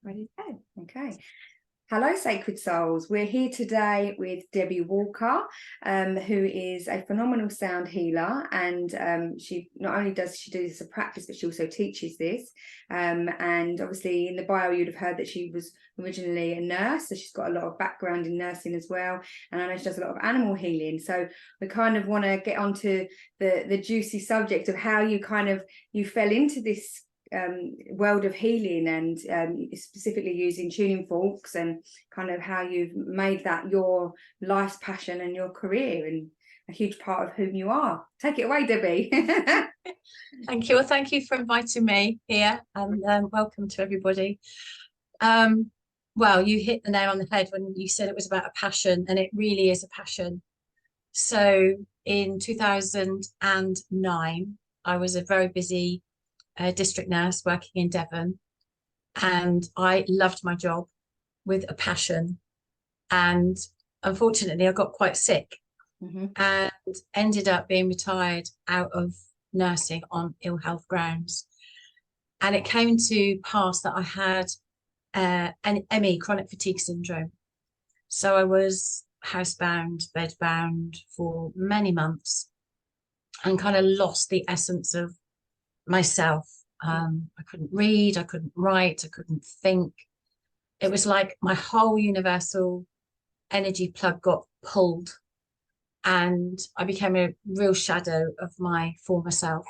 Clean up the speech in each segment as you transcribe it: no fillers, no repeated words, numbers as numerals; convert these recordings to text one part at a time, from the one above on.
Ready to go. Okay. Hello, Sacred Souls. We're here today with Debbi Walker, who is a phenomenal sound healer, and she not only does she do this as a practice, but she also teaches this. And obviously, in the bio, you'd have heard that she was originally a nurse, so she's got a lot of background in nursing as well. And I know she does a lot of animal healing. So we kind of want to get onto the juicy subject of how you fell into this world of healing, and specifically using tuning forks, and kind of how you've made that your life's passion and your career and a huge part of who you are. Take it away, Debbi. Thank you. Well, thank you for inviting me here, and welcome to everybody. Well, you hit the nail on the head when you said it was about a passion, and it really is a passion. So in 2009, I was a very busy district nurse working in Devon, and I loved my job with a passion, and unfortunately I got quite sick and ended up being retired out of nursing on ill health grounds. And it came to pass that I had an ME, chronic fatigue syndrome. So I was housebound, bedbound for many months, and kind of lost the essence of myself. I couldn't read, I couldn't write, I couldn't think. It was like my whole universal energy plug got pulled, and I became a real shadow of my former self.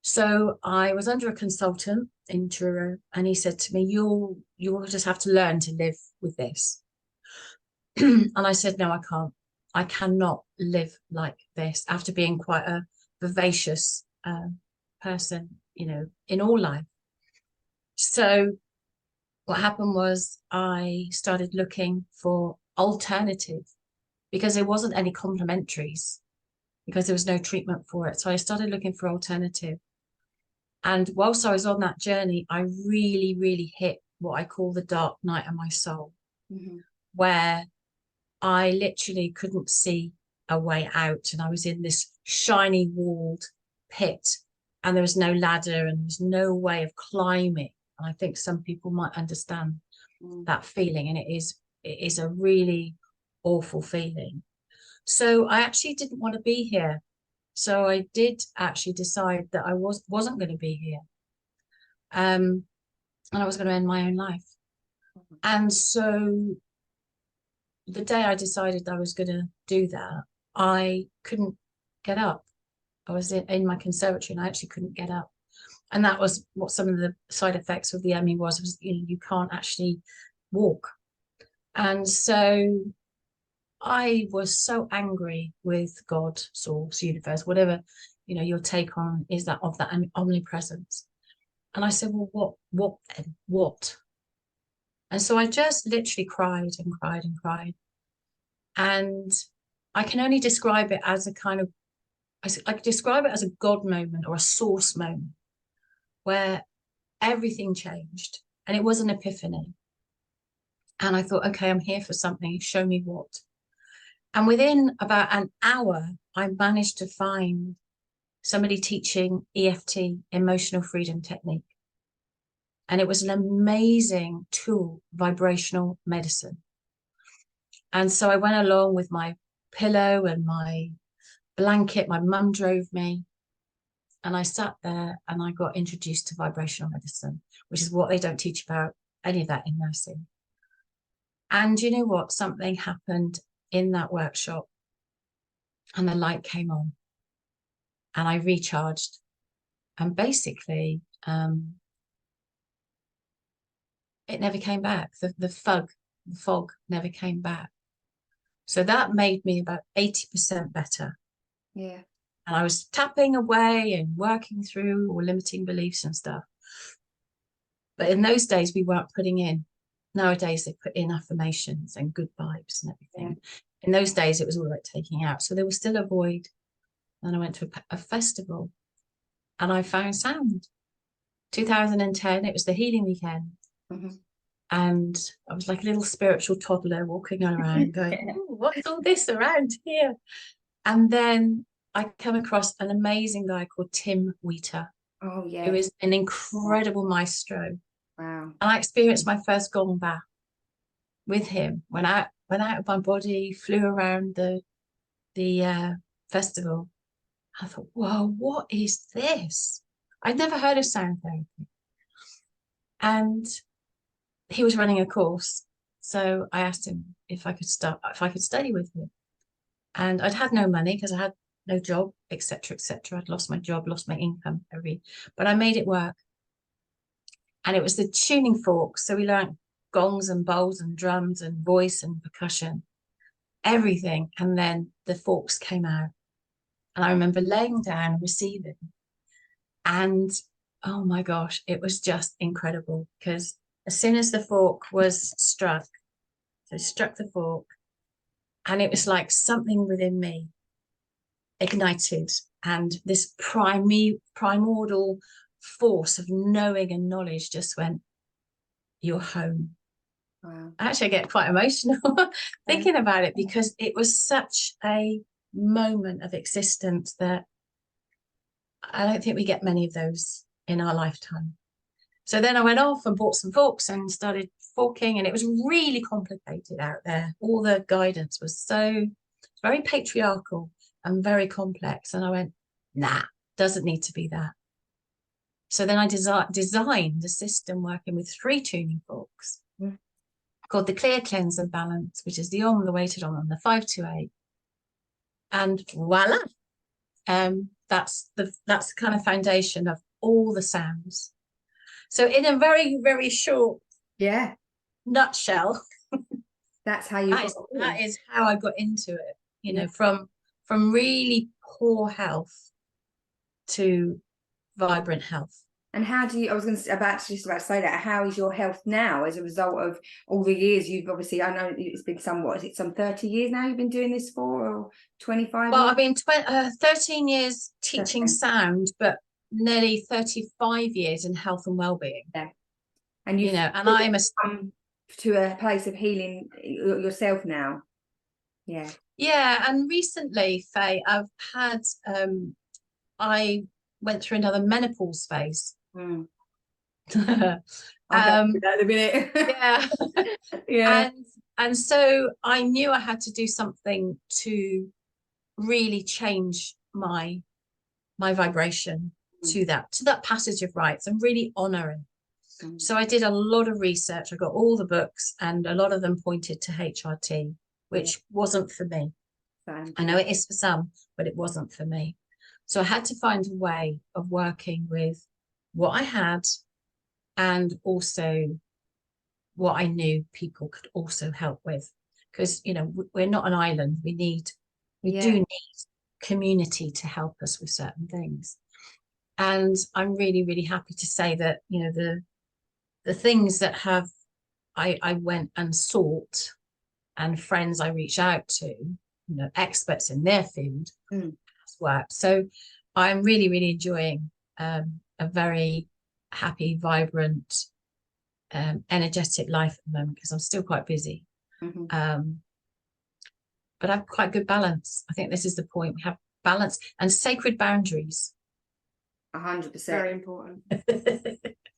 So I was under a consultant in Truro, and he said to me, you'll just have to learn to live with this. And I said, no, I can't. I cannot live like this, after being quite a vivacious person, in all life. So what happened was I started looking for alternative, because there wasn't any complementaries, because there was no treatment for it. So I started looking for alternative. And whilst I was on that journey, I really, really hit what I call the dark night of my soul, where I literally couldn't see a way out. And I was in this shiny walled pit, and there was no ladder, and there was no way of climbing. And I think some people might understand that feeling, and it is a really awful feeling. So I actually didn't want to be here. So I did actually decide that I wasn't going to be here, and I was going to end my own life. And so the day I decided I was going to do that, I couldn't get up. I was in my conservatory, and I actually couldn't get up. And that was what some of the side effects of the ME was you can't actually walk. And so I was so angry with God, source, universe, whatever, your take on is that of that omnipresence. And I said, well, what? And so I just literally cried and cried and cried. And I can only describe it as I describe it as a God moment, or a source moment, where everything changed, and it was an epiphany. And I thought, okay, I'm here for something, show me what. And within about an hour, I managed to find somebody teaching EFT, emotional freedom technique. And it was an amazing tool, vibrational medicine. And so I went along with my pillow and my blanket. My mum drove me, and I sat there, and I got introduced to vibrational medicine, which is what they don't teach about any of that in nursing. And you know what? Something happened in that workshop, and the light came on, and I recharged, and basically it never came back. The fog never came back. So that made me about 80% better. Yeah. And I was tapping away and working through all limiting beliefs and stuff. But in those days, we weren't putting in. Nowadays, they put in affirmations and good vibes and everything. Yeah. In those days, it was all about taking out. So there was still a void. Then I went to a festival, and I found sound. 2010, it was the healing weekend. And I was like a little spiritual toddler walking around going, what's all this around here? And then I come across an amazing guy called Tim Wheater. Oh, yeah. Who is an incredible maestro. Wow. And I experienced my first gong bath with him. Went out of my body, flew around the festival. I thought, whoa, what is this? I'd never heard of sound therapy. And he was running a course. So I asked him if I could study with him. And I'd had no money because I had no job, etc., etc. I'd lost my job, lost my income, but I made it work. And it was the tuning forks. So we learned gongs and bowls and drums and voice and percussion, everything. And then the forks came out. And I remember laying down and receiving. And oh my gosh, it was just incredible, because as soon as the fork was struck, so struck the fork, and it was like something within me ignited, and this primordial force of knowing and knowledge just went, you're home. Wow. Actually, I get quite emotional thinking about it, because it was such a moment of existence that I don't think we get many of those in our lifetime. So then I went off and bought some forks and started forking, and it was really complicated out there. All the guidance was very patriarchal and very complex. And I went, nah, doesn't need to be that. So then I designed a system working with 3 tuning forks called the Clear, Cleanse and Balance, which is the on, the weighted on, and the 528. And voila, that's the kind of foundation of all the sounds. So in a very, very short nutshell, that's how you that is how I got into it, you know, from really poor health to vibrant health. And how do you, I was just about to say that, how is your health now as a result of all the years you've obviously, I know it's been some 30 years now you've been doing this for, or 25 well, years? I've been 13 years teaching sound, but nearly 35 years in health and well-being. Yeah. And you know, and I'm come to a place of healing yourself now. Yeah, and recently, Faye, I've had I went through another menopause phase. I'll get to that in a minute. Yeah. And so I knew I had to do something to really change my vibration to that passage of rights and really honor it. So I did a lot of research. I got all the books, and a lot of them pointed to HRT, which wasn't for me. I know it is for some, but it wasn't for me. So I had to find a way of working with what I had, and also what I knew people could also help with. Because, you know, we're not an island. We do need community to help us with certain things. And I'm really, really happy to say that, you know, the things that I went and sought, and friends I reach out to, you know, experts in their field, has worked. So I'm really, really enjoying a very happy, vibrant, energetic life at the moment, because I'm still quite busy. But I have quite good balance. I think this is the point. We have balance and sacred boundaries. 100%. Very important.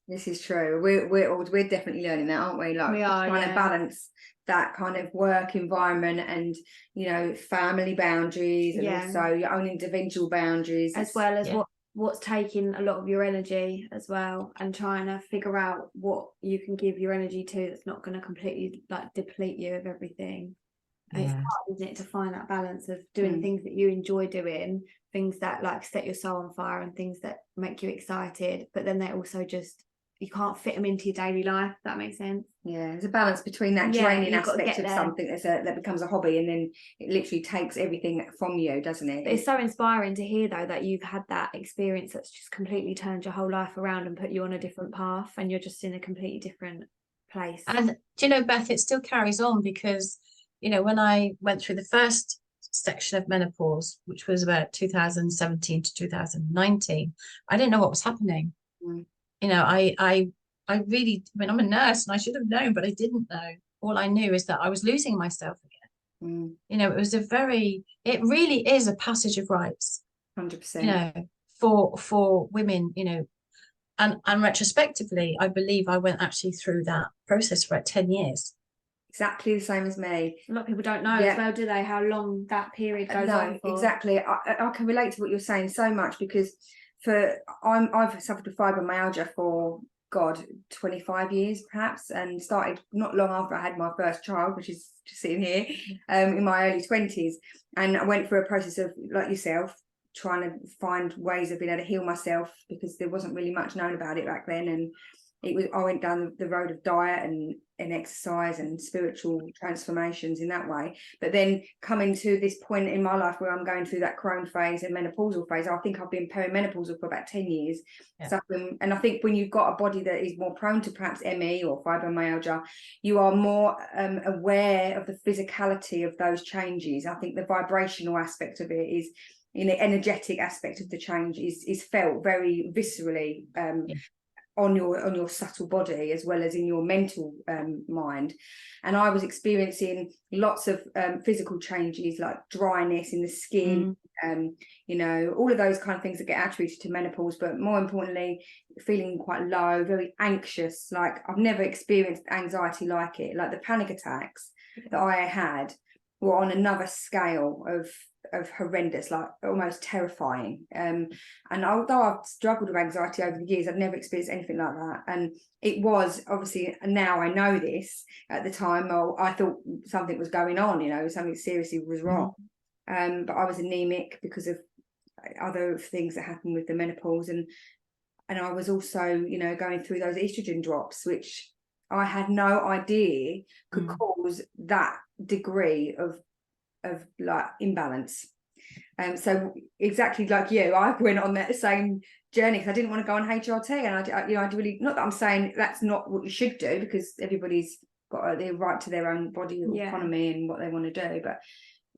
This is true. We're definitely learning that, aren't we? Like, we are trying to balance that kind of work environment and, you know, family boundaries, and also your own individual boundaries, as well as what's taking a lot of your energy as well, and trying to figure out what you can give your energy to that's not going to completely like deplete you of everything. And it's hard, isn't it, to find that balance of doing things that you enjoy doing, things that like set your soul on fire, and things that make you excited, but then they also just, you can't fit them into your daily life. If that makes sense. Yeah, there's a balance between that draining aspect of something that becomes a hobby, and then it literally takes everything from you, doesn't it? But it's so inspiring to hear, though, that you've had that experience that's just completely turned your whole life around and put you on a different path, and you're just in a completely different place. And do you know, Beth, it still carries on, because, you know, when I went through the first section of menopause, which was about 2017 to 2019, I didn't know what was happening. You know, I really, I mean, I'm a nurse and I should have known, but I didn't know. All I knew is that I was losing myself again. You know, it really is a passage of rights. 100%. You know, for women, you know, And retrospectively, I believe I went actually through that process for about 10 years. Exactly the same as me. A lot of people don't know as well, do they, how long that period goes on for? Exactly. I can relate to what you're saying so much, because I've suffered with fibromyalgia for 25 years perhaps, and started not long after I had my first child, which is just sitting here, in my early 20s. And I went through a process of, like yourself, trying to find ways of being able to heal myself, because there wasn't really much known about it back then. And I went down the road of diet and exercise and spiritual transformations in that way. But then coming to this point in my life where I'm going through that crone phase and menopausal phase, I think I've been perimenopausal for about 10 years. Yeah. So, and I think when you've got a body that is more prone to perhaps ME or fibromyalgia, you are more aware of the physicality of those changes. I think the vibrational aspect of it is, the energetic aspect of the change is felt very viscerally. On your subtle body, as well as in your mental mind. And I was experiencing lots of physical changes, like dryness in the skin, all of those kind of things that get attributed to menopause, but more importantly, feeling quite low, very anxious. Like, I've never experienced anxiety like it. Like, the panic attacks that I had were on another scale of horrendous, like almost terrifying. And although I've struggled with anxiety over the years, I've never experienced anything like that. And it was obviously, now I know this, at the time I thought something was going on, something seriously was wrong. But I was anemic because of other things that happened with the menopause, and I was also going through those estrogen drops, which I had no idea could cause that degree of like imbalance. So exactly like you, I went on that same journey because I didn't want to go on HRT, and I really, not that I'm saying that's not what you should do, because everybody's got their right to their own body autonomy and what they want to do. But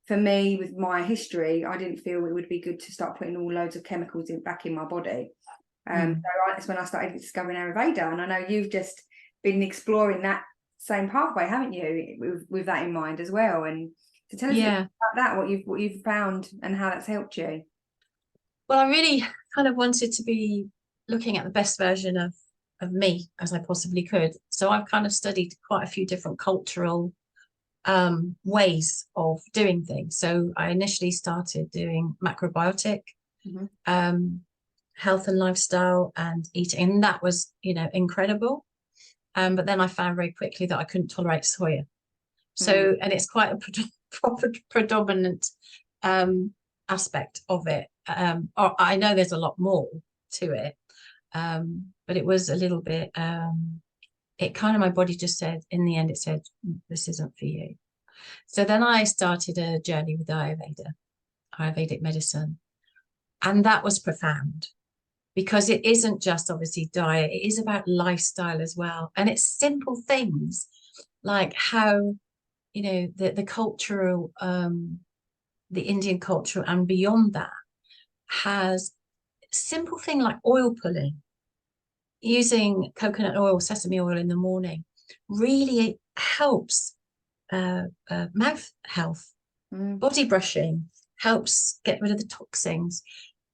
for me, with my history, I didn't feel it would be good to start putting all loads of chemicals back in my body. So that's when I started discovering Ayurveda, and I know you've just been exploring that same pathway, haven't you, with that in mind as well? And so tell us about that, what you've found and how that's helped you. Well, I really kind of wanted to be looking at the best version of me as I possibly could. So I've kind of studied quite a few different cultural ways of doing things. So I initially started doing macrobiotic, health and lifestyle and eating, and that was, incredible. But then I found very quickly that I couldn't tolerate soya. So, and it's quite a predominant aspect of it. I know there's a lot more to it, but it was a little bit, it kind of, my body just said, in the end, it said, this isn't for you. So then I started a journey with Ayurvedic medicine. And that was profound, because it isn't just obviously diet, it is about lifestyle as well. And it's simple things like how, the cultural, the Indian culture and beyond that has simple thing like oil pulling, using coconut oil, sesame oil in the morning, really helps mouth health. Body brushing helps get rid of the toxins.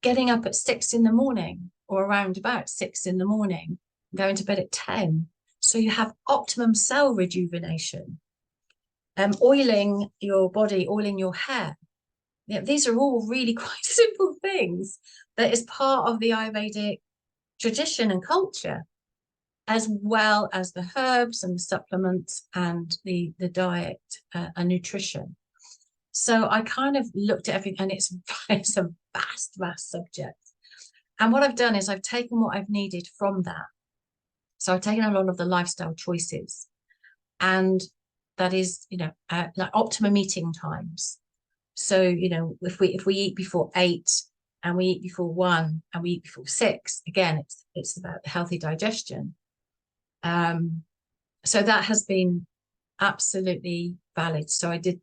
Getting up at 6 in the morning, or around about 6 in the morning, going to bed at 10, so you have optimum cell rejuvenation. Oiling your body, oiling your hair. These are all really quite simple things that is part of the Ayurvedic tradition and culture, as well as the herbs and the supplements and the diet and nutrition. So I kind of looked at everything, and it's a vast subject. And what I've done is I've taken what I've needed from that. So I've taken a lot of the lifestyle choices, and that is, like optimum eating times. So, if we eat before 8 and we eat before 1 and we eat before 6, again, it's about healthy digestion. So that has been absolutely valid. So I did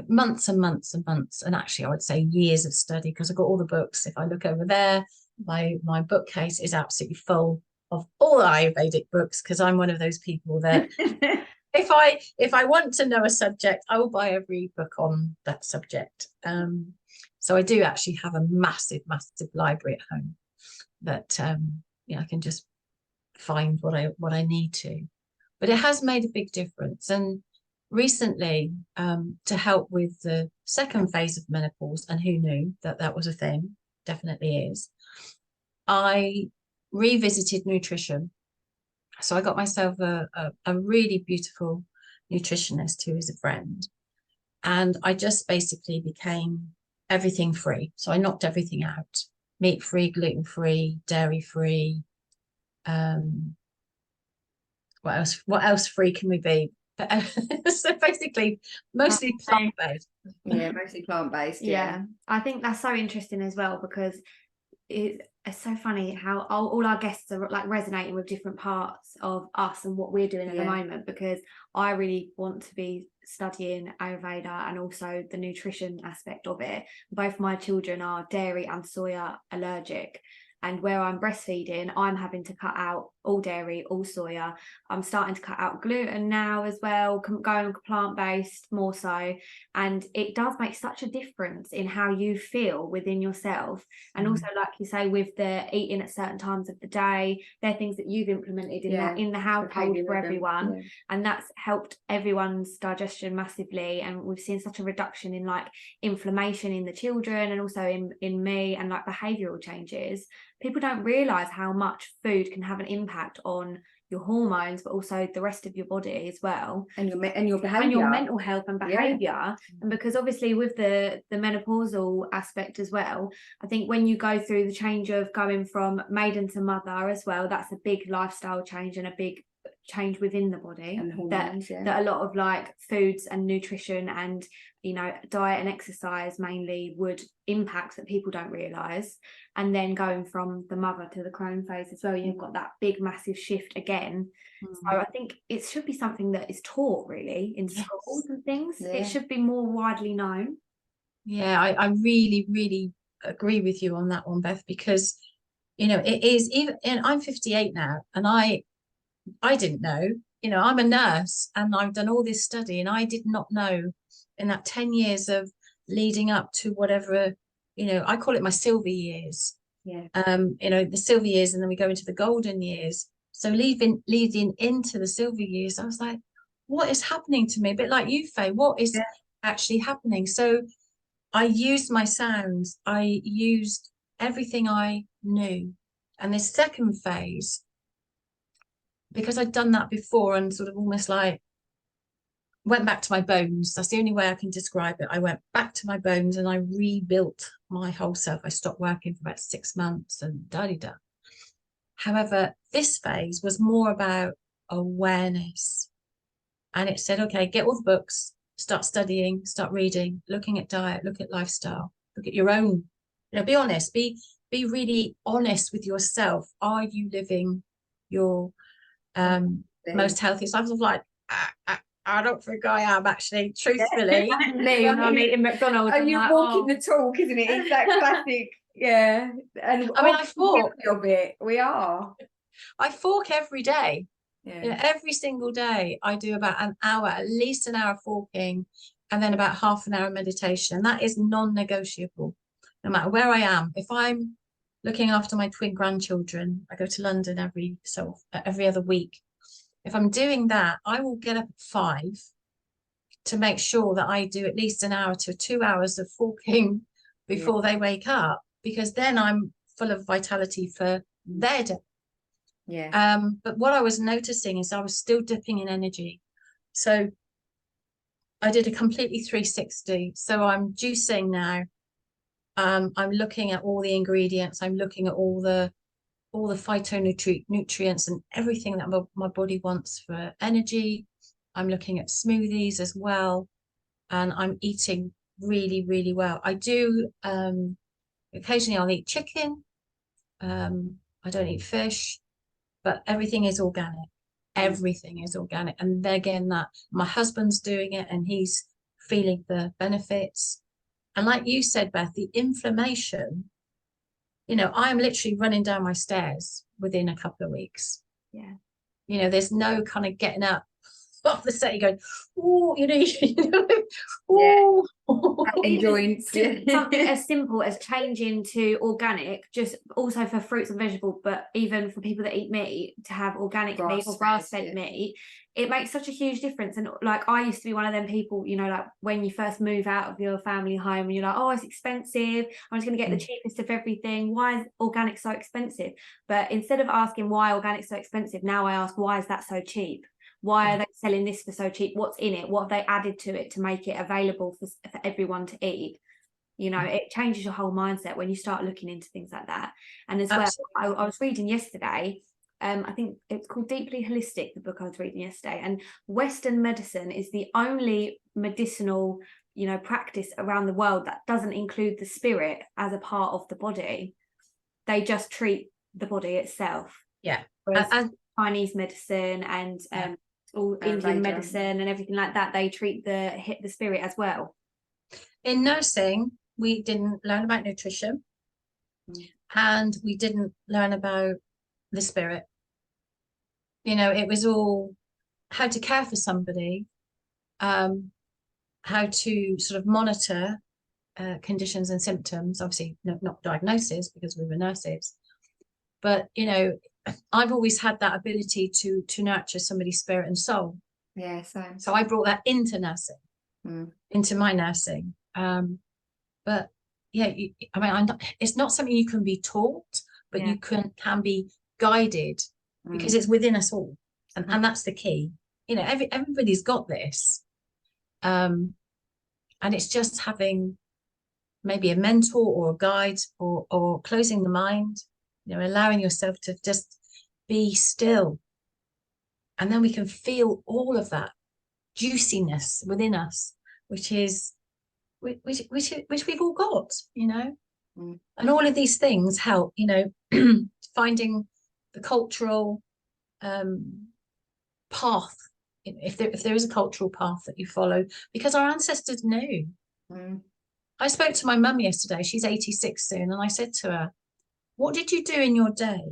months and months and months, and actually I would say years of study, because I've got all the books. If I look over there, my bookcase is absolutely full of all Ayurvedic books, because I'm one of those people that if I want to know a subject, I will buy every book on that subject. So I do actually have a massive library at home. that I can just find what I need to. But it has made a big difference. And recently, to help with the second phase of menopause, and who knew that that was a thing, definitely is, I revisited nutrition. So I got myself a really beautiful nutritionist who is a friend. And I just basically became everything free. So I knocked everything out: meat free, gluten free, dairy free. What else free can we be? So basically, mostly plant-based. Yeah, mostly plant-based. Yeah, I think that's so interesting as well, because it's so funny how all our guests are like resonating with different parts of us and what we're doing at the moment, because I really want to be studying Ayurveda and also the nutrition aspect of it. Both my children are dairy and soya allergic, and where I'm breastfeeding, I'm having to cut out all dairy, all soya. I'm starting to cut out gluten now as well, going plant-based more so. And it does make such a difference in how you feel within yourself. And also, like you say, with the eating at certain times of the day, they're things that you've implemented in the household for everyone. Yeah. And that's helped everyone's digestion massively. And we've seen such a reduction in like inflammation in the children, and also in me, and like behavioural changes. People don't realise how much food can have an impact on your hormones, but also the rest of your body as well, and your behavior, and your mental health and behavior. And because obviously with the menopausal aspect as well, I think when you go through the change of going from maiden to mother as well, that's a big lifestyle change and a big change within the body, and hormones, that a lot of like foods and nutrition and diet and exercise mainly would impact, that people don't realize. And then going from the mother to the crone phase as well, you've got that big massive shift again. So I think it should be something that is taught really in schools and things. It should be more widely known. I really, really agree with you on that one, Beth, because it is, even, and I'm 58 now, and I didn't know. I'm a nurse and I've done all this study, and I did not know in that 10 years of leading up to whatever, I call it my silver years. The silver years, and then we go into the golden years. So leading into the silver years, I was like, what is happening to me? A bit like you, Faye, what is actually happening? So I used my sounds, I used everything I knew. And this second phase, because I'd done that before and sort of almost like went back to my bones. That's the only way I can describe it. I went back to my bones and I rebuilt my whole self. I stopped working for about 6 months and da-da-da. However, this phase was more about awareness. And it said, okay, get all the books, start studying, start reading, looking at diet, look at lifestyle, look at your own, be honest, be really honest with yourself. Are you living your most healthiest life? Of like, I don't think I am, actually, truthfully. When I'm eating McDonald's, are you walking the talk, isn't it? It's that classic. And I mean, I fork of it. We are. I fork every day. Every single day I do about an hour, at least an hour forking, and then about half an hour meditation. And that is non-negotiable, no matter where I am. If I'm looking after my twin grandchildren, I go to London every other week. If I'm doing that, I will get up at 5 to make sure that I do at least an hour to 2 hours of forking before they wake up, because then I'm full of vitality for their day. But what I was noticing is I was still dipping in energy. So I did a completely 360. So I'm juicing now. I'm looking at all the ingredients. I'm looking at all the phytonutrients and everything that my body wants for energy. I'm looking at smoothies as well, and I'm eating really, really well. I do occasionally I'll eat chicken. I don't eat fish, but everything is organic. Everything is organic. And then again, that my husband's doing it and he's feeling the benefits. And like you said, Beth, the inflammation, I'm literally running down my stairs within a couple of weeks. There's no kind of getting up off the set, you're going, oh, oh, enjoying something as simple as changing to organic, just also for fruits and vegetables, but even for people that eat meat, to have organic meat or grass-fed meat, it makes such a huge difference. And like, I used to be one of them people, like when you first move out of your family home and you're like, oh, it's expensive, I'm just going to get the cheapest of everything, why is organic so expensive? But instead of asking why organic so expensive, now I ask, why is that so cheap? Why are they selling this for so cheap? What's in it? What have they added to it to make it available for everyone to eat? It changes your whole mindset when you start looking into things like that. And as well, I was reading yesterday, I think it's called Deeply Holistic, the book I was reading yesterday, and Western medicine is the only medicinal, practice around the world that doesn't include the spirit as a part of the body. They just treat the body itself. Yeah. Whereas Chinese medicine and all Indian medicine and everything like that, they treat the spirit as well. In nursing, we didn't learn about nutrition, and we didn't learn about the spirit. It was all how to care for somebody, how to sort of monitor conditions and symptoms. Obviously, not diagnosis, because we were nurses, but I've always had that ability to nurture somebody's spirit and soul. Yeah, same. So I brought that into nursing, into my nursing. But yeah, it's not something you can be taught, but you can be guided, because it's within us all, and that's the key. Everybody's got this, and it's just having maybe a mentor or a guide, or closing the mind, allowing yourself to just be still, and then we can feel all of that juiciness within us, which we've all got, and all of these things help, finding the cultural path, if there is a cultural path that you follow, because our ancestors knew. I spoke to my mum yesterday, she's 86 soon, and I said to her, what did you do in your day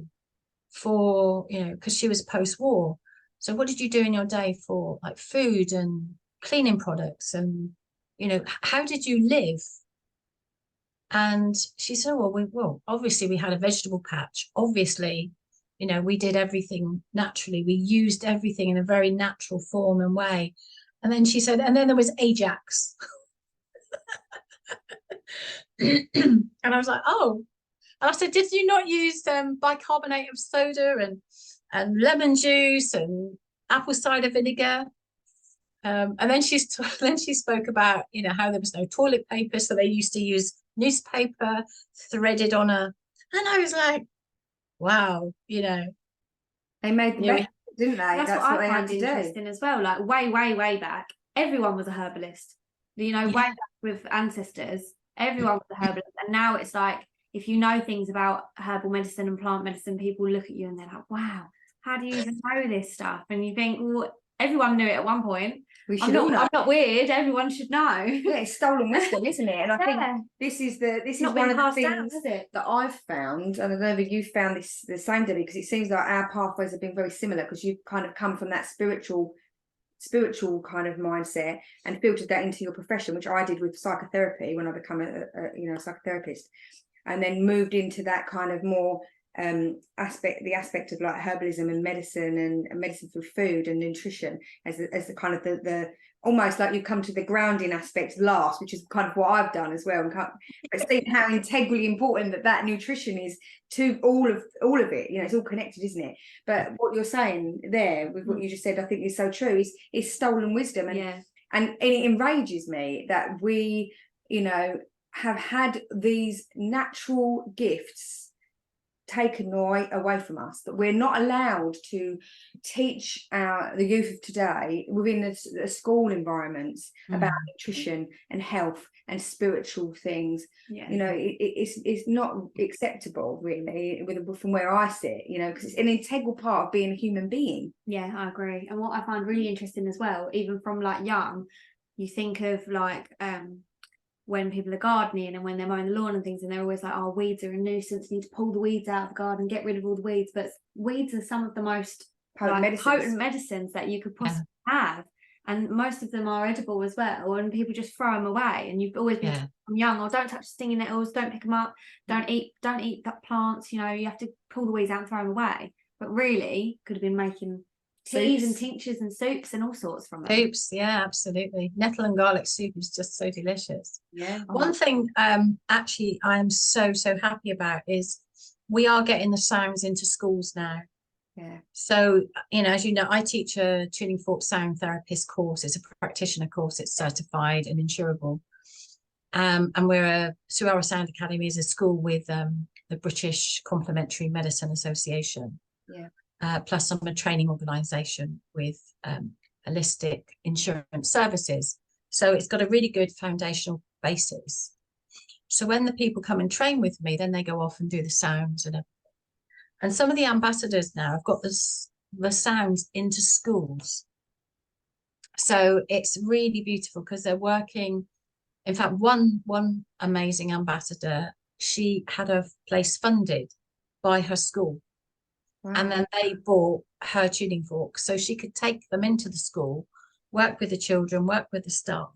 for, because she was post-war, so what did you do in your day for like food and cleaning products, and how did you live? And she said, well, obviously we had a vegetable patch, obviously we did everything naturally, we used everything in a very natural form and way. And then she said, and then there was Ajax. And I was like, oh. And I said, did you not use bicarbonate of soda and lemon juice and apple cider vinegar? And then she spoke about, how there was no toilet paper, so they used to use newspaper threaded on and I was like, wow, they made the best, didn't they? That's what I find interesting as well. Like way back, everyone was a herbalist. Way back with ancestors, everyone was a herbalist, and now it's like, if you know things about herbal medicine and plant medicine, people look at you and they're like, wow, how do you even know this stuff? And you think, well, everyone knew it at one point. I'm not weird. Everyone should know. Yeah, it's stolen wisdom, isn't it? And I think this is one of the things that I've found, and I don't know if you've found this the same, Debbie, because it seems like our pathways have been very similar, because you've kind of come from that spiritual kind of mindset and filtered that into your profession, which I did with psychotherapy when I became a psychotherapist, and then moved into that kind of more aspect of like herbalism and medicine and medicine through food and nutrition as the kind of the almost like you come to the grounding aspect last, which is kind of what I've done as well, but seeing how integrally important that nutrition is to all of it. It's all connected, isn't it? But what you're saying there with what you just said, I think is so true, is stolen wisdom, and it enrages me that we have had these natural gifts taken away from us, that we're not allowed to teach the youth of today within the school environments about nutrition and health and spiritual things. It's not acceptable, really, from where I sit, because it's an integral part of being a human being. Yeah, I agree. And what I find really interesting as well, even from like young, you think of like when people are gardening and when they're mowing the lawn and things, and they're always like, oh, weeds are a nuisance, you need to pull the weeds out of the garden, get rid of all the weeds. But weeds are some of the most potent medicines that you could have. And most of them are edible as well, and people just throw them away. And you've always been told from young, oh, don't touch stinging nettles, don't pick them up, don't eat that plants, you know, you have to pull the weeds out and throw them away. But really could have been making teas and tinctures and soups and all sorts from it. Soups, yeah, absolutely. Nettle and garlic soup is just so delicious. Yeah. One thing actually I am so happy about is we are getting the sounds into schools now. Yeah. So, you know, as you know, I teach a tuning fork sound therapist course. It's a practitioner course. It's certified and insurable. And we're Suara Sound Academy is a school with the British Complementary Medicine Association. Yeah. Plus I'm a training organisation with holistic insurance services. So it's got a really good foundational basis. So when the people come and train with me, then they go off and do the sounds and everything. And some of the ambassadors now have got the sounds into schools. So it's really beautiful because they're working. In fact, one amazing ambassador, she had a place funded by her school. Wow. And then they bought her tuning fork so she could take them into the school, work with the children, work with the staff.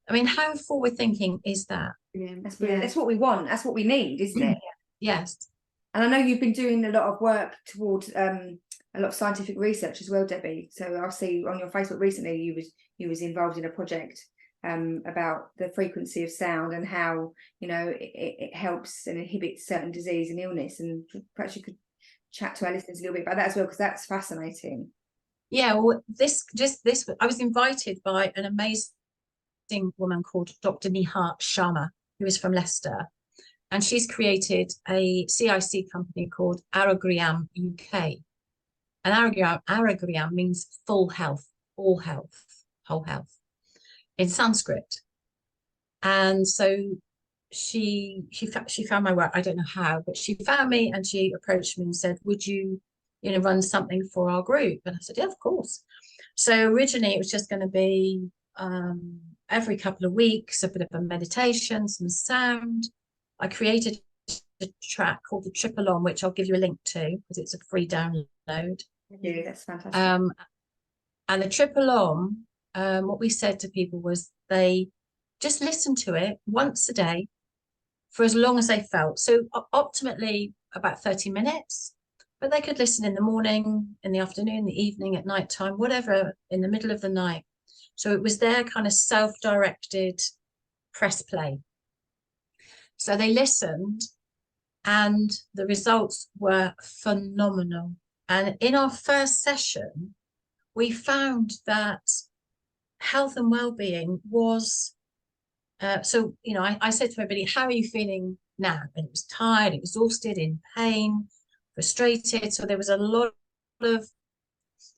I mean, how forward thinking is that? Yeah, that's brilliant. That's what we want. That's what we need, isn't it? Yes. And I know you've been doing a lot of work towards a lot of scientific research as well, Debbie. So I'll see on your Facebook recently you was involved in a project about the frequency of sound and how, you know, it helps and inhibits certain disease and illness. And perhaps you could chat to our listeners a little bit about that as well, because that's fascinating. Yeah, well, this I was invited by an amazing woman called Dr. Neha Sharma, who is from Leicester. And she's created a CIC company called Aarogyam UK. And Aarogyam means full health, all health, whole health in Sanskrit. And so she found my work. I don't know how, but she found me and she approached me and said, would you run something for our group? And I said, yeah, of course. So originally it was just going to be every couple of weeks, a bit of a meditation, some sound. I created a track called the Triple On, which I'll give you a link to because it's a free download. Yeah, that's fantastic. And the Triple On, what we said to people was they just listen to it once a day for as long as they felt. So optimally about 30 minutes, but they could listen in the morning, in the afternoon, the evening, at night time, whatever, in the middle of the night. So it was their kind of self-directed press play. So they listened and the results were phenomenal. And in our first session, we found that health and well-being was, so, you know, I said to everybody, how are you feeling now? And it was tired, exhausted, in pain, frustrated. So there was a lot of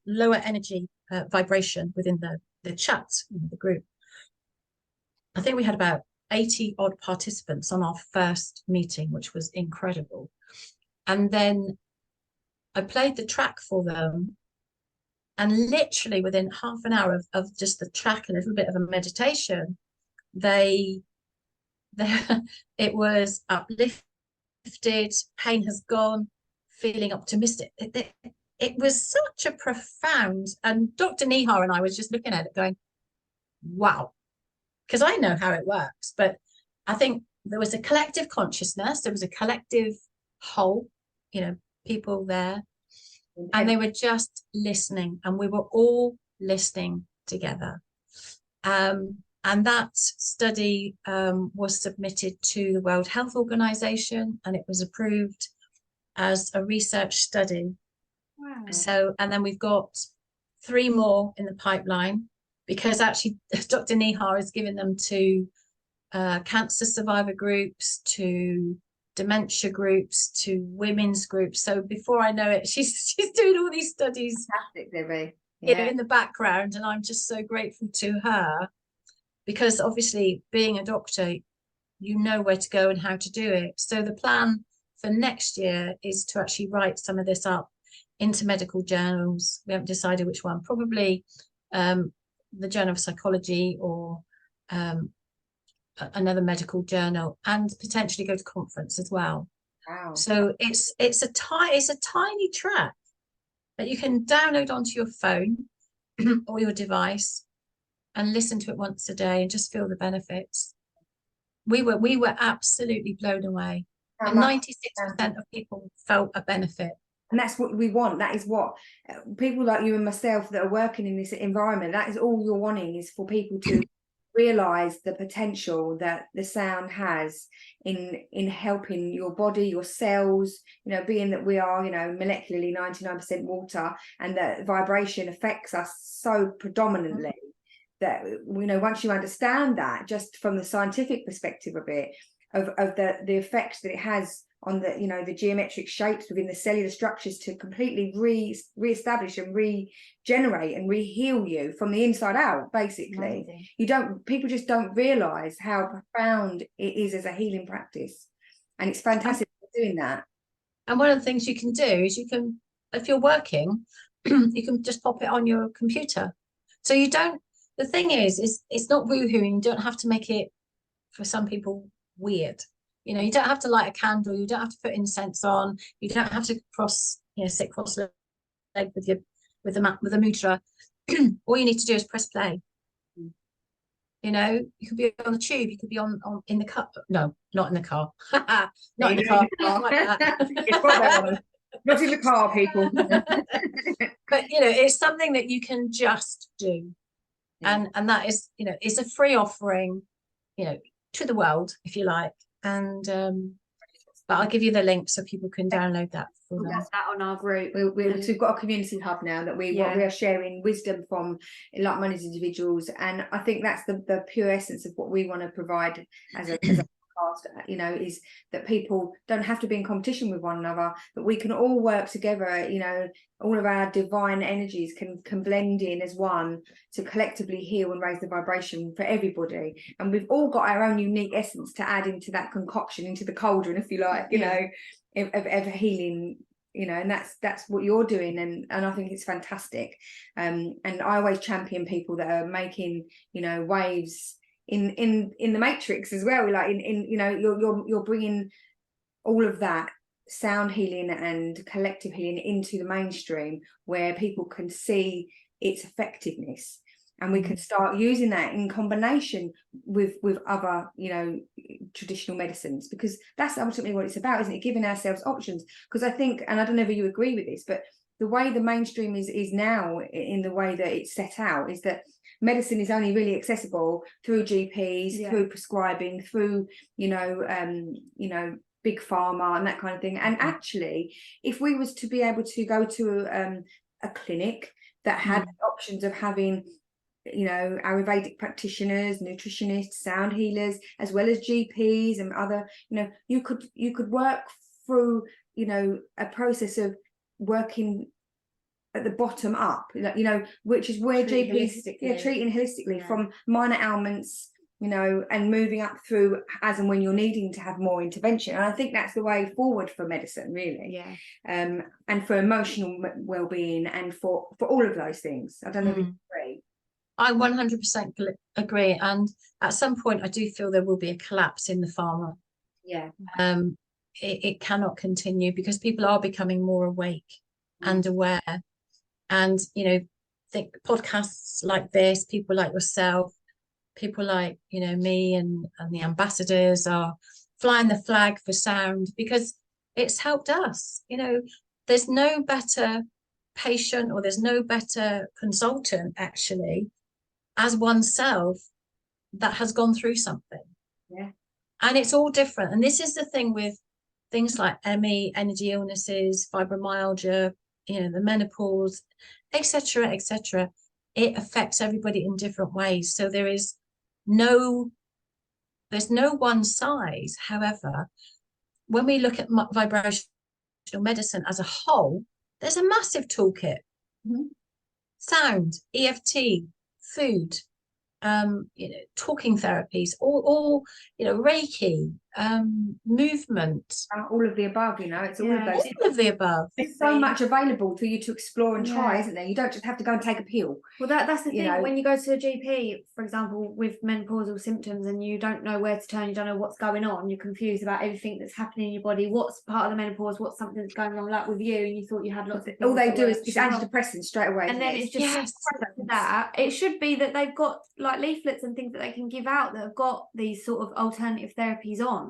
lower energy vibration within the chat, the group. I think we had about 80 odd participants on our first meeting, which was incredible. And then I played the track for them, and literally within half an hour of just the track and a little bit of a meditation, it was uplifted, pain has gone, feeling optimistic. It was such a profound, and Dr. Neha and I was just looking at it going, wow. Because I know how it works, but I think there was a collective consciousness, there was a collective whole, you know, people there, and they were just listening, and we were all listening together. And that study was submitted to the World Health Organization, and it was approved as a research study. Wow. So, and then we've got 3 more in the pipeline, because actually Dr. Neha has given them to cancer survivor groups, to dementia groups, to women's groups. So before I know it, she's doing all these studies. Fantastic, Debbie. Yeah. In the background, and I'm just so grateful to her, because obviously being a doctor, you know where to go and how to do it. So the plan for next year is to actually write some of this up into medical journals. We haven't decided which one, probably the Journal of Psychology or another medical journal, and potentially go to conference as well. Wow. So it's a tiny track that you can download onto your phone. or your device and listen to it once a day and just feel the benefits. We were absolutely blown away. And 96% of people felt a benefit. And that's what we want. That is what people like you and myself that are working in this environment, that is all you're wanting, is for people to realize the potential that the sound has in helping your body, your cells, being that we are, molecularly 99% water, and that vibration affects us so predominantly that, once you understand that, just from the scientific perspective of it, of the effects that it has on the the geometric shapes within the cellular structures to completely re-establish and regenerate and re-heal you from the inside out, basically. People just don't realize how profound it is as a healing practice, and it's fantastic for doing that. And one of the things you can do is if you're working, you can just pop it on your computer. So the thing is it's not woohooing. You don't have to make it, for some people, weird. You don't have to light a candle. You don't have to put incense on. You don't have to sit cross-legged with the mudra. All you need to do is press play. You could be on the tube. You could be on in the car. No, not in the car. Not in the car. Not in the car, people. But it's something that you can just do, and that is it's a free offering, to the world, if you like. And but I'll give you the link so people can download that for them. That's that on our group. We've got a community hub now that we are sharing wisdom from like-minded individuals, and I think that's the pure essence of what we want to provide as a podcast. Is that people don't have to be in competition with one another, but we can all work together. All of our divine energies can blend in as one to collectively heal and raise the vibration for everybody. And we've all got our own unique essence to add into that concoction, into the cauldron, if you like, of healing. And that's what you're doing, and I think it's fantastic. And I always champion people that are making waves in the matrix as well, like you're bringing all of that sound healing and collective healing into the mainstream, where people can see its effectiveness, and we can start using that in combination with other traditional medicines, because that's ultimately what it's about, isn't it? Giving ourselves options. Because I think, and I don't know if you agree with this, but the way the mainstream is now, in the way that it's set out, is that medicine is only really accessible through GPs, through prescribing, through big pharma and that kind of thing. And actually, if we was to be able to go to a clinic that had options of having Ayurvedic practitioners, nutritionists, sound healers, as well as GPs and other, you could work through a process of working at the bottom up, which is where GPs treating holistically from minor ailments, and moving up through as and when you're needing to have more intervention. And I think that's the way forward for medicine, really. And for emotional well-being, and for all of those things. I don't know if you agree. I 100% agree, and at some point I do feel there will be a collapse in the pharma. It cannot continue, because people are becoming more awake and aware. And think podcasts like this, people like yourself, people like me and the ambassadors are flying the flag for sound, because it's helped us. There's no better patient, or there's no better consultant actually, as oneself, that has gone through something. And it's all different. And this is the thing with things like ME, energy illnesses, fibromyalgia, the menopause, etc., etc. It affects everybody in different ways. So there's no one size. However, when we look at vibrational medicine as a whole, there's a massive toolkit. Sound, EFT, food, talking therapies, all Reiki, movement, all of the above, you know, it's all of those. all of the above. There's so much available for you to explore and try, Yeah. isn't there? You don't just have to go and take a pill. Well, that's the You thing. know. When you go to a GP, for example, with menopausal symptoms, and you don't know where to turn, you don't know what's going on, you're confused about everything that's happening in your body, what's part of the menopause, what's something that's going on, like with you, and you thought you had lots of All things they that do were is it's actually wrong. antidepressants straight away. And then it's just Yes. that it should be that they've got like leaflets and things that they can give out that have got these sort of alternative therapies on,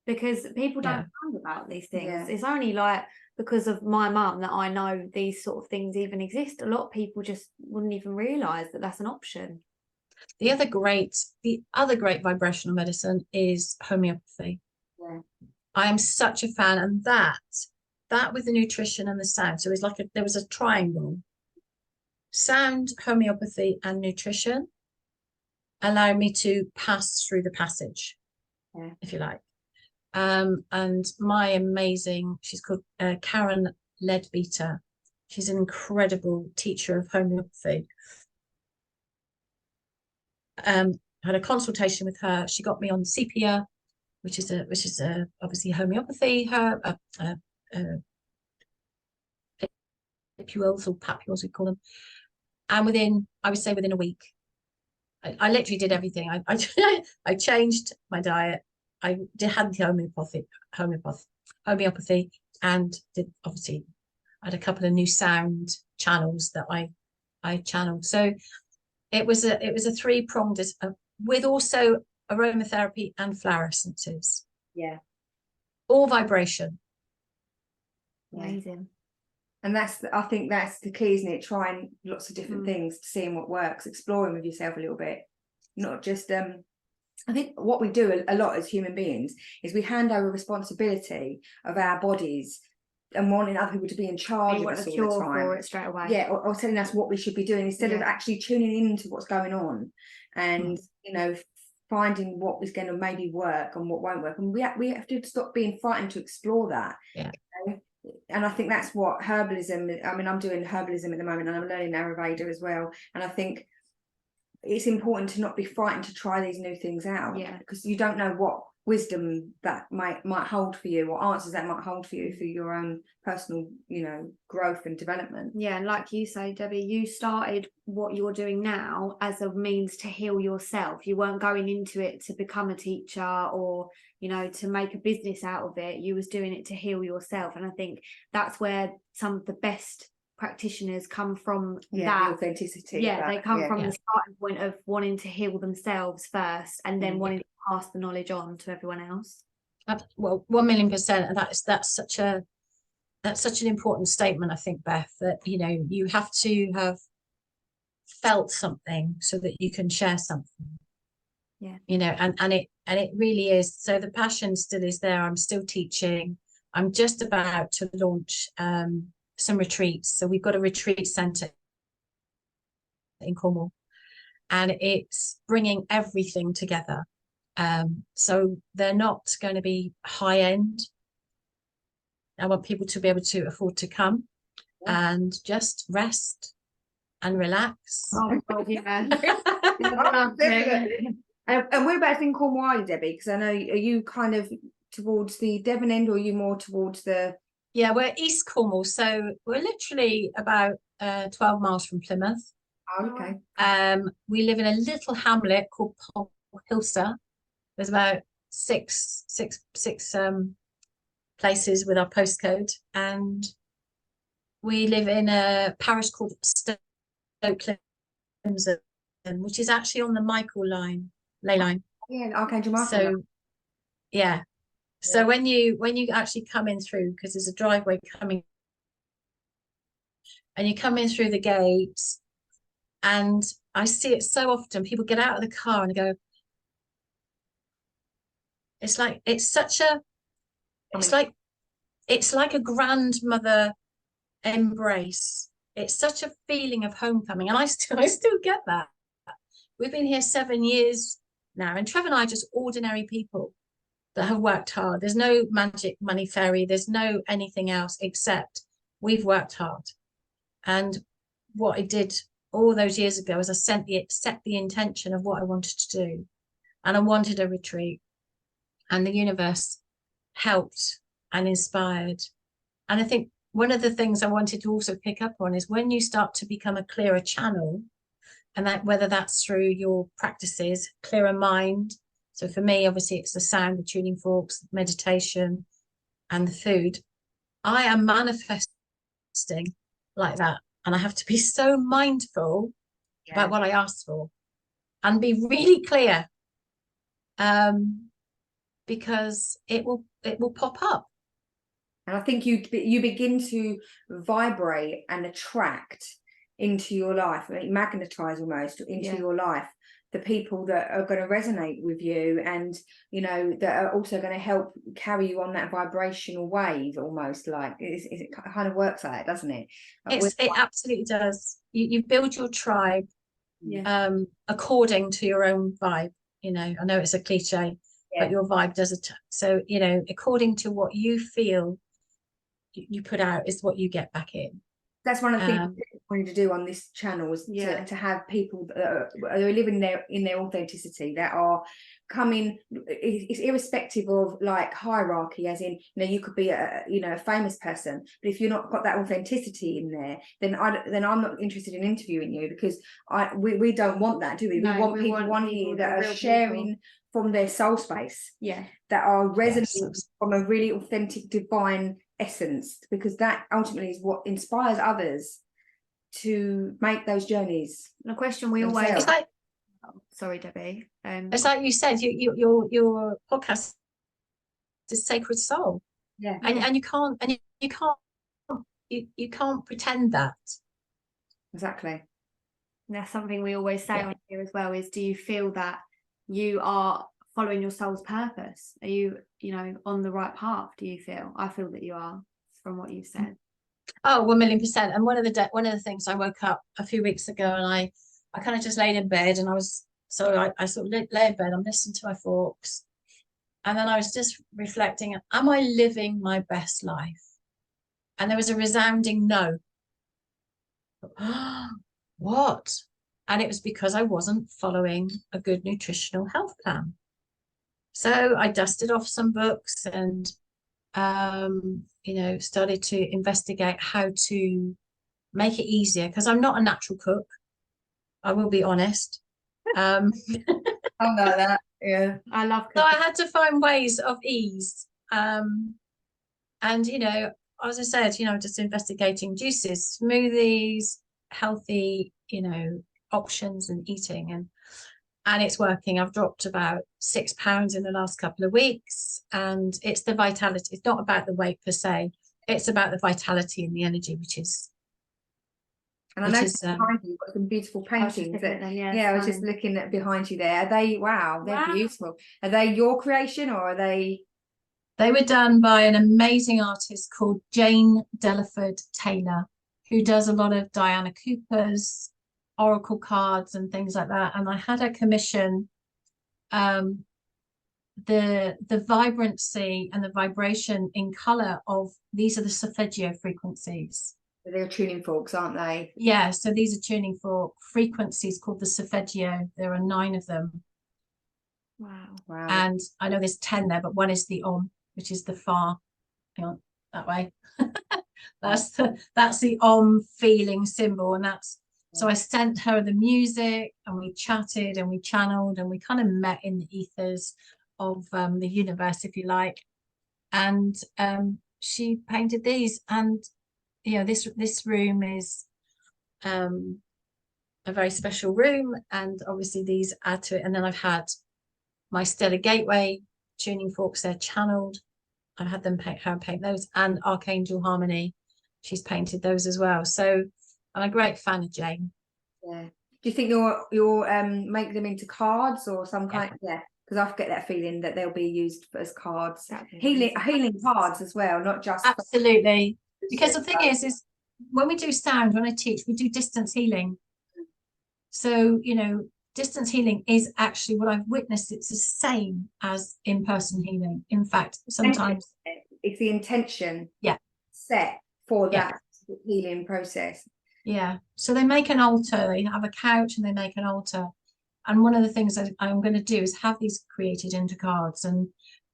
because people don't know about these things. Yeah. It's only like because of my mum that I know these sort of things even exist. A lot of people just wouldn't even realise that that's an option. The other great vibrational medicine is homeopathy. Yeah. I am such a fan, and that with the nutrition and the sound. So it's like there was a triangle: sound, homeopathy, and nutrition allow me to pass through the passage, if you like. And my amazing, she's called Karen Leadbeater. She's an incredible teacher of homeopathy. I had a consultation with her. She got me on sepia, which is obviously homeopathy, papules or papules we call them. And I would say within a week, I literally did everything. I changed my diet. I had the homeopathy, and did obviously I had a couple of new sound channels that I channeled. So it was a three-pronged with also aromatherapy and flower essences. Yeah. All vibration. Amazing. And I think that's the key, isn't it? Trying lots of different things, seeing what works, exploring with yourself a little bit. Not just I think what we do a lot as human beings is we hand over responsibility of our bodies and wanting other people to be in charge of us all the time. For it straight away. Yeah, or telling us what we should be doing instead of actually tuning into what's going on and you know, finding what is going to maybe work and what won't work. And we have to stop being frightened to explore that. Yeah. You know? And I think that's what herbalism. I mean, I'm doing herbalism at the moment, and I'm learning Ayurveda as well. And I think it's important to not be frightened to try these new things out, because you don't know what wisdom that might hold for you, or answers that might hold for you for your own personal, you know, growth and development. Yeah, and like you say, Debbie, you started what you're doing now as a means to heal yourself. You weren't going into it to become a teacher or, you know, to make a business out of it. You was doing it to heal yourself, and I think that's where some of the best practitioners come from. That the authenticity. They come from the starting point of wanting to heal themselves first, and then wanting to pass the knowledge on to everyone else. Well, 1,000,000%, and that's such an important statement, I think, Beth, that, you know, you have to have felt something so that you can share something. You know, and it really is. So the passion still is there. I'm still teaching. I'm just about to launch some retreats. So we've got a retreat centre in Cornwall, and it's bringing everything together. So they're not going to be high end. I want people to be able to afford to come and just rest and relax. Oh God, yeah. And whereabouts in Cornwall are you, Debbie? Because I know, are you kind of towards the Devon end, or are you more towards the... Yeah, we're East Cornwall, so we're literally about 12 miles from Plymouth. Oh, okay. We live in a little hamlet called Polhilsa. There's about six places with our postcode, and we live in a parish called Stoke Clemson, which is actually on the Michael ley line. Yeah, Archangel Michael. So yeah. So when you actually come in through, because there's a driveway coming, and you come in through the gates, and I see it so often, people get out of the car and go, it's like a grandmother embrace. It's such a feeling of homecoming, and I still get that. We've been here 7 years now, and Trev and I are just ordinary people that have worked hard. There's no magic money fairy. There's no anything else except we've worked hard. And what I did all those years ago is I set the intention of what I wanted to do, and I wanted a retreat. and the universe helped and inspired. And I think one of the things I wanted to also pick up on is when you start to become a clearer channel, and that whether that's through your practices, clearer mind. So for me, obviously, it's the sound, the tuning forks, meditation, and the food. I am manifesting like that. And I have to be so mindful about what I ask for and be really clear, because it will pop up. And I think you begin to vibrate and attract into your life, magnetize almost into your life the people that are going to resonate with you, and that are also going to help carry you on that vibrational wave, almost like it kind of works like that, doesn't it? It absolutely does. You build your tribe according to your own vibe. I know it's a cliche, but your vibe does it. So according to what you feel you put out is what you get back in. That's one of the things I wanted to do on this channel, was to have people that are living in their authenticity, that are coming. It's irrespective of like hierarchy, as in you could be a famous person, but if you're not got that authenticity in there, then I'm not interested in interviewing you, because we don't want that, do we? No, we want people on here that are sharing from their soul space, that are resonating from a really authentic divine essence, because that ultimately is what inspires others to make those journeys. And a question we themselves. always, It's like, sorry Debbie, it's like you said, your podcast is Sacred Soul, and you can't pretend that. Exactly. And that's something we always say on here as well, is do you feel that you are following your soul's purpose? Are you on the right path? Do you feel? I feel that you are, from what you've said. Oh, 1,000,000%. And one of the things, I woke up a few weeks ago and I kind of just laid in bed, and I sort of lay in bed, I'm listening to my forks, and then I was just reflecting, am I living my best life? And there was a resounding no. What? And it was because I wasn't following a good nutritional health plan. So I dusted off some books and started to investigate how to make it easier, because I'm not a natural cook, I will be honest. I know that. Yeah, I love cooking. So I had to find ways of ease, and as I said, just investigating juices, smoothies, healthy options, and eating, and it's working. I've dropped about 6 pounds in the last couple of weeks, and it's the vitality. It's not about the weight per se, it's about the vitality and the energy, which is. And I know behind you, you've got some beautiful paintings. I was just looking at behind you there. Are they? Wow, they're beautiful. Are they your creation, or are they? They were done by an amazing artist called Jane Delaford Taylor, who does a lot of Diana Cooper's oracle cards and things like that. And I had her commission the vibrancy and the vibration in color of, these are the solfeggio frequencies. They're tuning forks, aren't they? Yeah, so these are tuning fork frequencies called the solfeggio. There are 9 of them. Wow. And I know there's 10 there, but one is the om, which is the far, that way. that's the om feeling symbol, and that's. So I sent her the music, and we chatted and we channeled, and we kind of met in the ethers of the universe, if you like. And she painted these, and this room is a very special room, and obviously these add to it. And then I've had my Stellar Gateway tuning forks, they're channeled. I've had them paint those, and Archangel Harmony, she's painted those as well. So I'm a great fan of Jane. Yeah. Do you think you'll make them into cards or some kind? Yeah, because I get that feeling that they'll be used as cards, healing cards as well, not just. Absolutely. Because the thing is when we do sound, when I teach, we do distance healing. So distance healing is actually what I've witnessed. It's the same as in-person healing. In fact, sometimes it's the intention set for that healing process. Yeah. So they make an altar, they have a couch and they make an altar. And one of the things I'm going to do is have these created into cards, and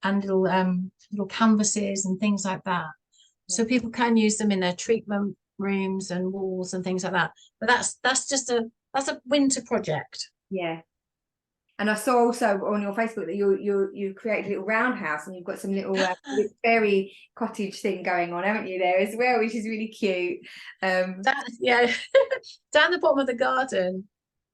and little canvases and things like that. So people can use them in their treatment rooms and walls and things like that. But that's a winter project. Yeah. And I saw also on your Facebook that you created a little roundhouse, and you've got some little fairy cottage thing going on, haven't you, there as well, which is really cute. Yeah, down the bottom of the garden.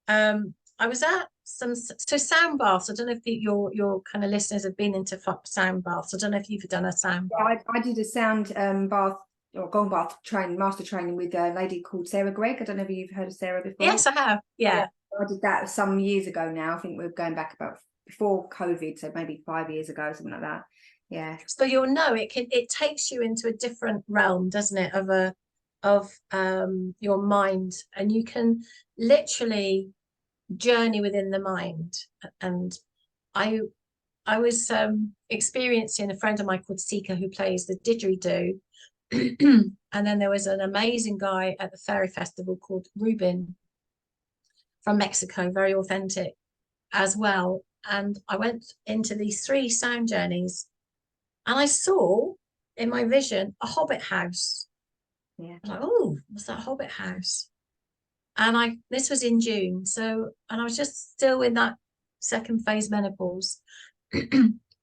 I was at some sound baths. I don't know if your kind of listeners have been into sound baths. I don't know if you've done a sound bath. I did a sound bath or gong bath master training with a lady called Sarah Gregg. I don't know if you've heard of Sarah before. Yes, I have. Yeah. I did that some years ago now. I think we're going back about before COVID, so maybe 5 years ago, something like that. Yeah. So you'll know it takes you into a different realm, doesn't it, of your mind, and you can literally journey within the mind. And I was experiencing a friend of mine called Sika, who plays the didgeridoo. And then there was an amazing guy at the fairy festival called Ruben from Mexico, very authentic as well. And I went into these 3 sound journeys, and I saw in my vision a hobbit house. Yeah. I was like, oh, what's that hobbit house? And this was in June, and I was just still in that second phase menopause,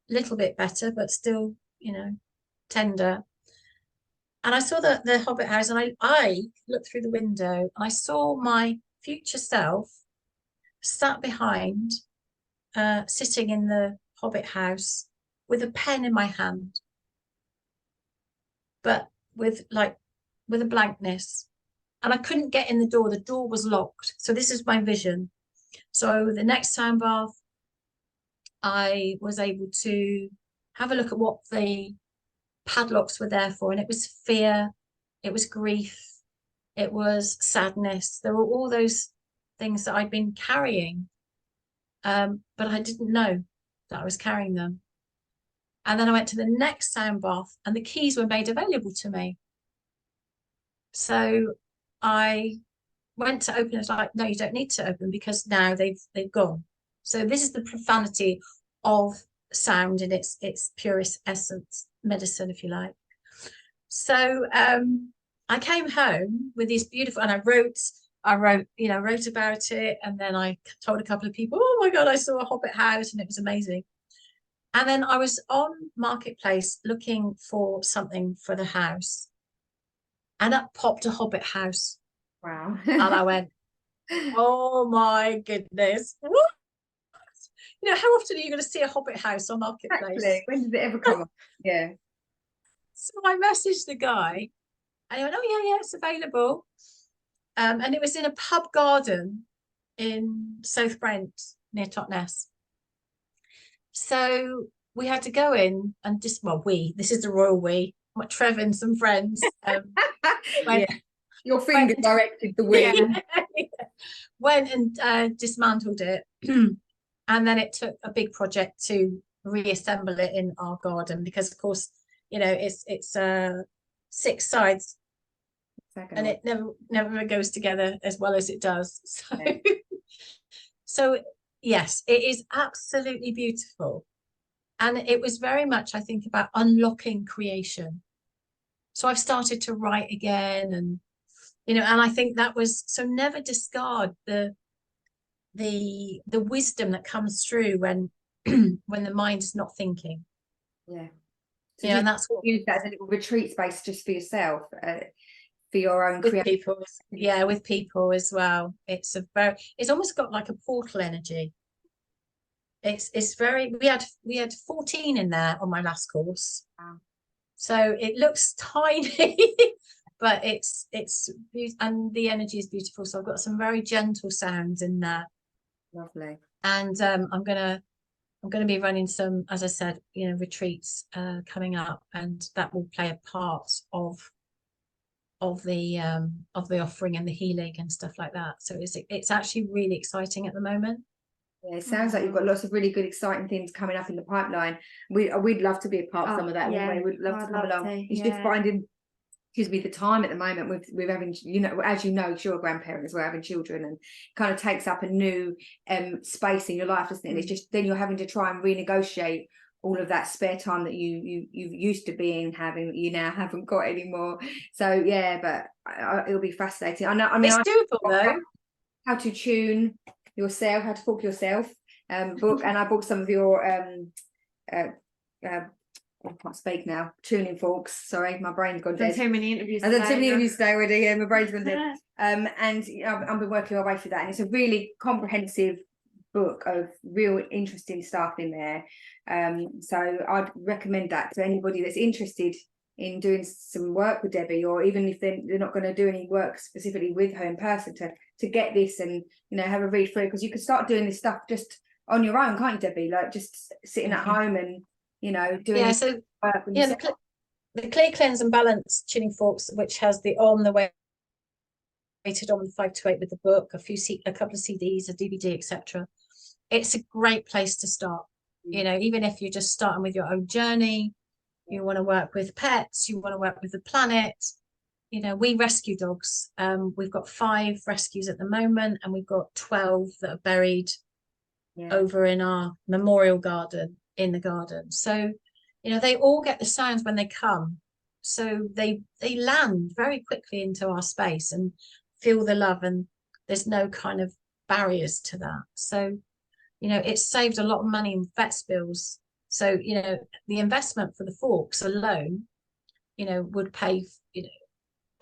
little bit better, but still, tender. And I saw the hobbit house, and I looked through the window, and I saw my future self sat behind, sitting in the hobbit house with a pen in my hand, but with a blankness. And I couldn't get in the door. The door was locked. So this is my vision. So the next sound bath, I was able to have a look at what the padlocks were there for. And it was fear, it was grief, it was sadness. There were all those things that I'd been carrying, but I didn't know that I was carrying them. And then I went to the next sound bath, and the keys were made available to me. So I went to open it. It's like, no, you don't need to open, because now they've gone. So this is the profanity of sound in its purest essence, medicine, if you like. So I came home with these beautiful, and I wrote about it, and then I told a couple of people, oh my God, I saw a hobbit house, and it was amazing. And then I was on Marketplace looking for something for the house, and up popped a hobbit house. Wow. And I went, oh my goodness, what? How often are you going to see a hobbit house on Marketplace? Exactly. When does it ever come up? Yeah. So I messaged the guy, and he went, oh yeah, it's available. And it was in a pub garden in South Brent near Totnes. So we had to go in and this is the royal we, Trev and some friends. Yeah. Your finger directed the we. Went and dismantled it. And then it took a big project to reassemble it in our garden, because of course, it's 6 sides. And it never goes together as well as it does. So, yeah. So yes, it is absolutely beautiful. And it was very much, I think, about unlocking creation. So I've started to write again, and and I think that was, so never discard the wisdom that comes through when when the mind is not thinking. Yeah. So and that's what use that as a little retreat space just for yourself, for your own with people. Yeah, with people as well. It's almost got like a portal energy. It's very, we had 14 in there on my last course. Wow. So it looks tiny, but it's and the energy is beautiful. So I've got some very gentle sounds in there. Lovely. And I'm gonna be running some, as I said, retreats coming up, and that will play a part of the offering and the healing and stuff like that. So it's actually really exciting at the moment. Yeah, it sounds like you've got lots of really good, exciting things coming up in the pipeline. We'd love to be a part of some of that. Yeah, we'd love to come along. It's just finding, the time at the moment with having, as you're a grandparent as well, having children, and kind of takes up a new space in your life, doesn't it? And it's just, then you're having to try and renegotiate all of that spare time that you used to being having that you now haven't got anymore. So yeah, but it'll be fascinating. I know. I mean, it's doable though. How to tune yourself, how to talk yourself. Book, and I bought some of your I can't speak now. Tuning forks. Sorry, my brain's gone dead. Too many interviews. I've done too many interviews today already. Yeah, my brain's gone dead. And you know, I've been working my way through that, and it's a really comprehensive book of real interesting stuff in there. So I'd recommend that to anybody that's interested in doing some work with Debbie, or even if they're not going to do any work specifically with her in person, to get this and, you know, have a read through, because you can start doing this stuff just on your own, can't you, Debbie? Like just sitting at home and, you know, doing work. Yeah, the Clear, Cleanse and Balance tuning forks, which has the on the way weighted on the 5 to 8 with the book, a couple of CDs, a DVD, etc. It's a great place to start. You know, even if you're just starting with your own journey, you want to work with pets, you want to work with the planet. You know, we rescue dogs. We've got 5 rescues at the moment, and we've got 12 that are buried over in our memorial garden in the garden. So, you know, they all get the sounds when they come. So they land very quickly into our space and feel the love, and there's no kind of barriers to that. So, you know, it's saved a lot of money in vets bills. So, you know, the investment for the forks alone, you know, would pay, you know,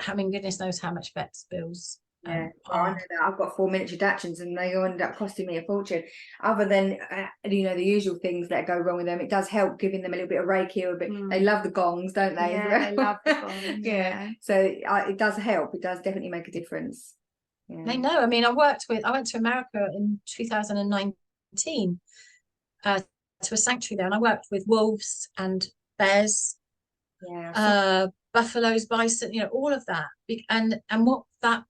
I mean, goodness knows how much vets bills. I know that. I've got 4 miniature Dachshunds, and they end up costing me a fortune. Other than you know, the usual things that go wrong with them, it does help giving them a little bit of Reiki, or a bit. They love the gongs, don't they? Yeah, they love the gongs. So it does help. It does definitely make a difference. They know. I mean, I went to America in 2019 to a sanctuary there, and I worked with wolves and bears, buffaloes, bison, you know, all of that. And what that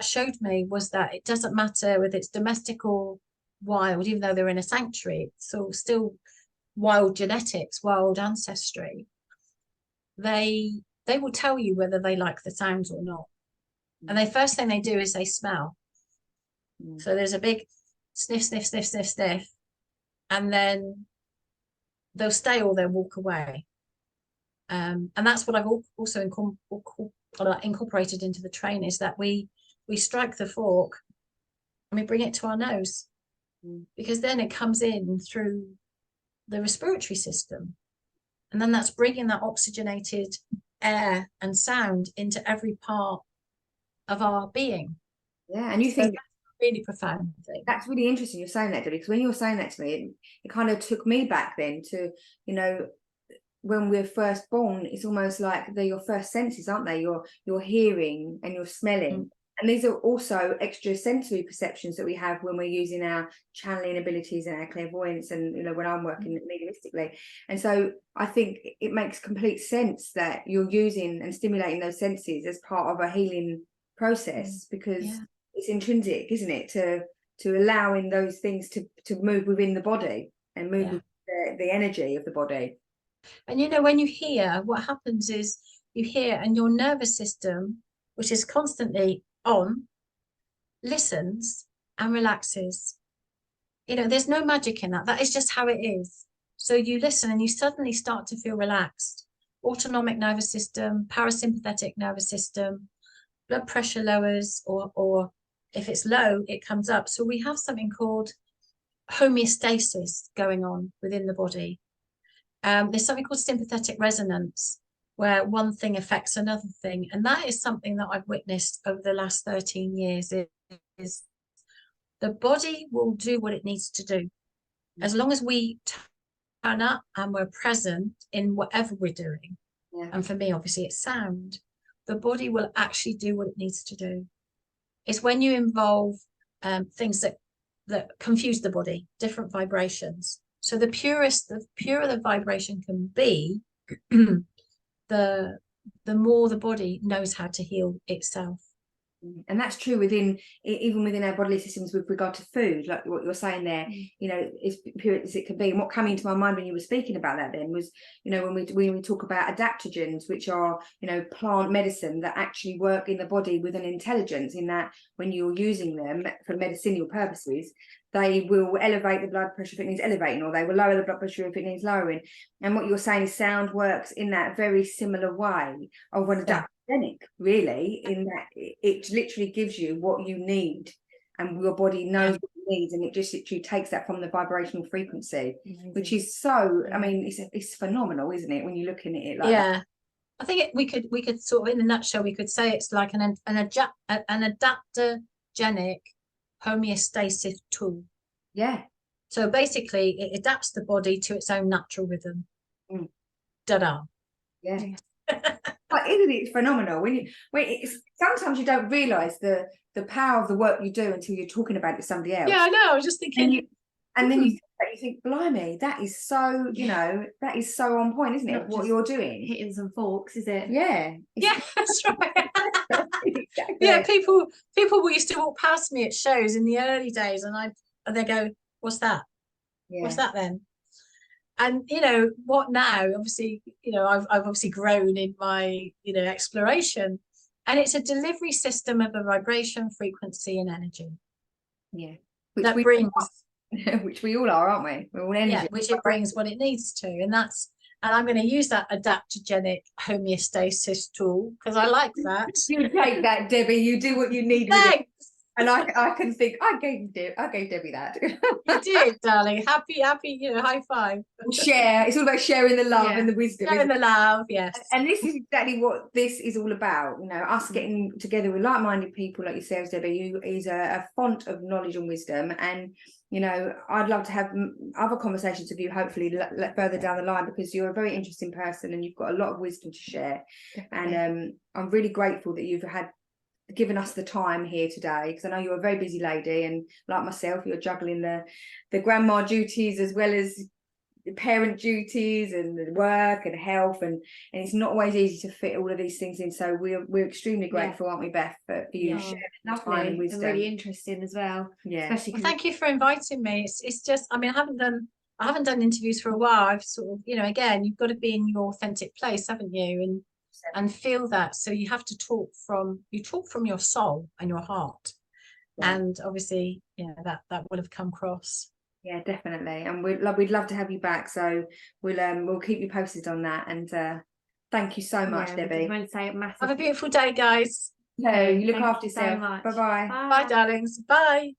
showed me was that it doesn't matter whether it's domestic or wild, even though they're in a sanctuary, so still wild genetics, wild ancestry. They will tell you whether they like the sounds or not. And the first thing they do is they smell. So there's a big sniff, sniff, sniff, sniff, sniff, and then they'll stay or they'll walk away. And that's what I've also incorporated into the train, is that we strike the fork and we bring it to our nose, because then it comes in through the respiratory system, and then that's bringing that oxygenated air and sound into every part of our being. And you think really profound thing. That's really interesting you're saying that, Debbie, because when you were saying that to me, it kind of took me back then to, you know, when we're first born, it's almost like they're your first senses, aren't they? Your hearing and your smelling. And these are also extra sensory perceptions that we have when we're using our channeling abilities and our clairvoyance, and, you know, when I'm working mediumistically. And so I think it makes complete sense that you're using and stimulating those senses as part of a healing process, because it's intrinsic, isn't it, to allowing those things to move within the body and move with the energy of the body. And, you know, when you hear, what happens is you hear, and your nervous system, which is constantly on, listens and relaxes. You know, there's no magic in that. That is just how it is. So you listen and you suddenly start to feel relaxed. Autonomic nervous system, parasympathetic nervous system, blood pressure lowers, or if it's low, it comes up. So we have something called homeostasis going on within the body. There's something called sympathetic resonance, where one thing affects another thing. And that is something that I've witnessed over the last 13 years, is the body will do what it needs to do. As long as we turn up and we're present in whatever we're doing. And for me, obviously, it's sound. The body will actually do what it needs to do. It's when you involve things that confuse the body, different vibrations. So the purer the vibration can be, the more the body knows how to heal itself. And that's true within, even within our bodily systems with regard to food, like what you're saying there, you know, as pure as it can be. And what came into my mind when you were speaking about that then was, you know, when we talk about adaptogens, which are, you know, plant medicine that actually work in the body with an intelligence, in that when you're using them for medicinal purposes, they will elevate the blood pressure if it needs elevating, or they will lower the blood pressure if it needs lowering. And what you're saying is sound works in that very similar way of an adaptogenic, really, in that it literally gives you what you need, and your body knows what it needs, and it just literally takes that from the vibrational frequency, which is so, I mean, it's phenomenal, isn't it, when you're looking at it like that? I think we could sort of, in a nutshell, we could say it's like an adaptogenic homeostasis tool. So basically it adapts the body to its own natural rhythm. Da-da. But isn't it phenomenal when sometimes you don't realize the power of the work you do until you're talking about it to somebody else. I know, I was just thinking, and then you think, blimey, that is so, you know, that is so on point, isn't it, what you're doing? Hitting some forks, is it? That's right. Exactly. People used to walk past me at shows in the early days, and they go, what's that? What's that then? And you know what, now obviously, you know, I've obviously grown in my, you know, exploration, and it's a delivery system of a vibration, frequency, and energy. Which we all are, aren't we? We're all energy. Which it brings what it needs to, and I'm going to use that adaptogenic homeostasis tool because I like that. You take that, Debbie. You do what you need. Thanks. And I can think I gave Debbie that. You did, darling. Happy, you know, high five. Share. It's all about sharing the love and the wisdom. Sharing the love, yes. And this is exactly what this is all about. You know, us getting together with like-minded people like yourselves, Debbie, who is a font of knowledge and wisdom. And you know, I'd love to have other conversations with you, hopefully further down the line, because you're a very interesting person and you've got a lot of wisdom to share. Definitely. And I'm really grateful that you've given us the time here today, because I know you're a very busy lady, and like myself, you're juggling the grandma duties as well as parent duties and the work and health, and it's not always easy to fit all of these things in. So we're extremely grateful, aren't we, Beth, for you sharing time and wisdom. Really interesting as well. Especially well, thank you for inviting me. It's just, I mean, I haven't done interviews for a while. I've sort of, you know, again, you've got to be in your authentic place, haven't you, and feel that. So you have to talk from your soul and your heart, and obviously, you know, that would have come across. Yeah, definitely. And we'd love to have you back. So we'll keep you posted on that. And thank you so much, Debbie. Have a beautiful day, guys. You look after yourself. So much. Bye-bye. Bye, darlings. Bye.